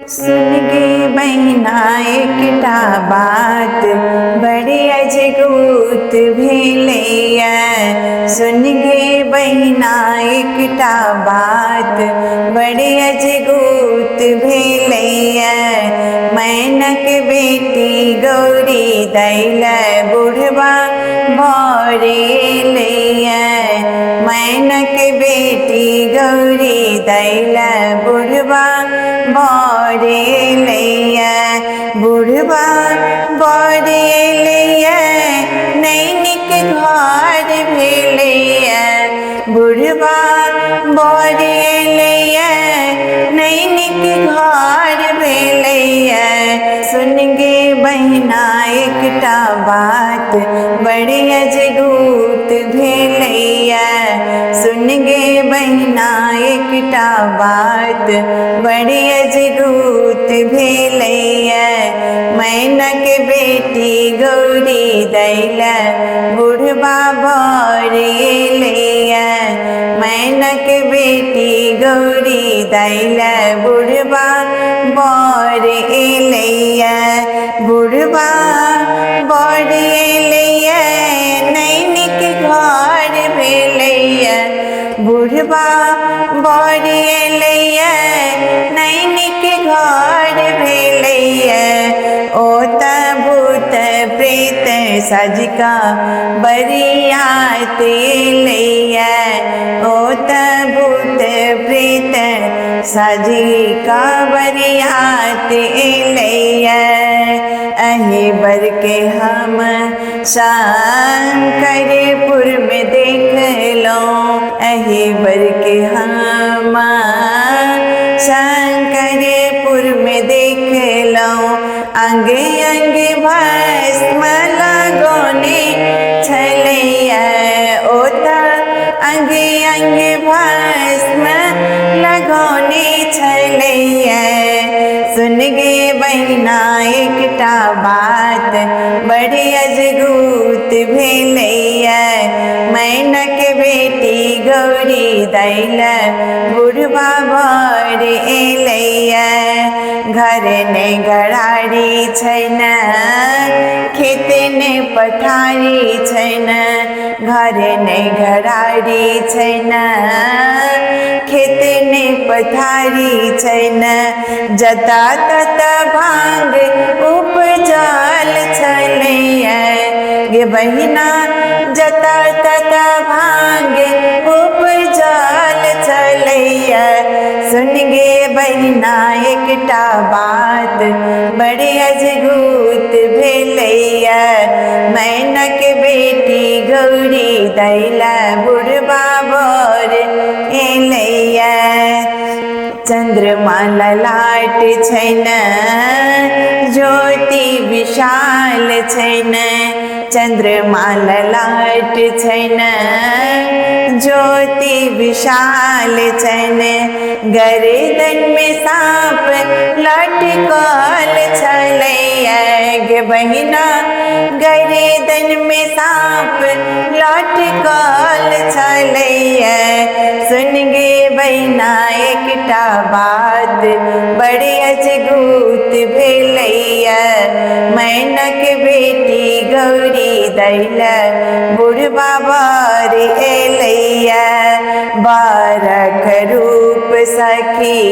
सुन गे बहिना एकटा बात बड़ी अजगूत भेलैया। सुन गे बहिना एकटा बात बड़ी अजगूत भेलैया। मैनक बेटी गौरी दैल बुढ़वा भरेलैया। मैनक बेटी गौरी दैल बुढ़वा भरेलैया। बुढ़वा भरेलैया नैनिक घर भेलैया। बुढ़वा भरेलैया नैनिक घर भेलैया। सुन गे बहिना एकटा बात बड़ी अजगूत भेलैया। सुन गे बहिना एकटा बात बड़ी अजगूत भेलैया। मैनक बेटी गौरी दैल बुढ़वा भरेलैया। मैनक बेटी गौरी दैल बुढ़वा भरेलैया। बुढ़वा भरेलैया नैनिक घर भेलैया। बुढ़वा भरेलैया नैनिक घर भेलैया। ओत भूत प्रेत सजका बरियात एलैया। ओत भूत प्रेत सजका बरियात एलैया। अही बर के हम शंकरपुर में देख लो। अही बर के हम शंकरपुर में देख लो। अंगे अंगे भस्म लगौने छलैया। ओता अंगे अंगे भस्म लगौने छलैया। सुन गे बहिना एकटा बात बड़ी अजगूत भेलैया। मैनक बेटी गौरी दैल बुढ़वा भरेलैया। घर ने गड़ारी छैन खेत ने पठारी छैन। घर ने गड़ारी छैन खेत ने पठारी छैन। जता तता भांग उपजल छलैया। गे बहिना जता तता भांग उपजल छलैया। सुन गे बहिना एकटा बात बड़ी अजगूत भेलैया। मैनक बेटी गौरी दैल बुढ़वा भरेलैया। चंद्रमा ललाट छैन ज्योति विशाल छैन। चंद्रमा ललाट छैन ज्योति विशाल छैन। गर्दन में सांप लटकल छलैया। गे बहिना गर्दन में सांप लटकल छलैया। सुन गे बहिना एकटा बात बड़ी अजगूत भेलैया। मैनक बेटी गौरी दैल बुढ़वा भरेलैया। बारक रूप सखी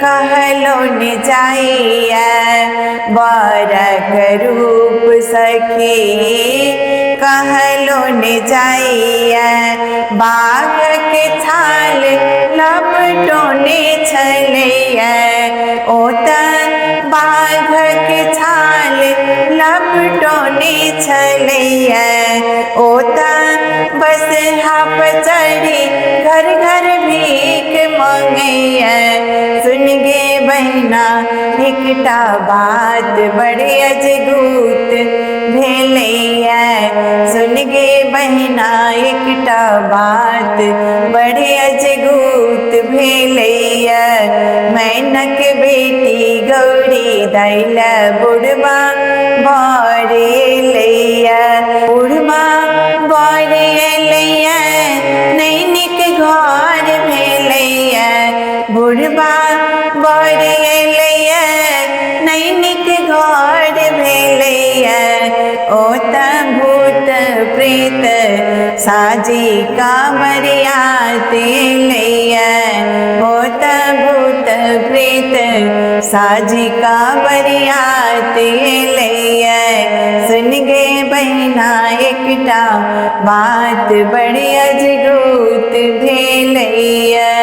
कहलो न जाइया। बारक रूप सखी कहलो न जाइया। बाघ के छाल लपटोने छलैया। ओता बाघ के छाल लपटोने छलैया। ओता बस हाप चढ़ी घर घर भीख मंगैया। सुन गे बहिना एकटा बात बड़ी अजगूत भेलैया। सुन गे बहिना एकटा बात बड़ी अजगूत भेलैया। मैनक बेटी गौरी दैल बुढ़वा भरेलैया। बुढ़वा भरेलैया नैनिक घर भेलैया। बुढ़वा भरेलैया सैनिक घोर भेलैया ओत भूत प्रेत साजी कांवरियात लैया ओत भूत प्रेत साजी कांवरियात लैया सुन गे बहिना एकटा बात बड़ी अजगूत भेलैया।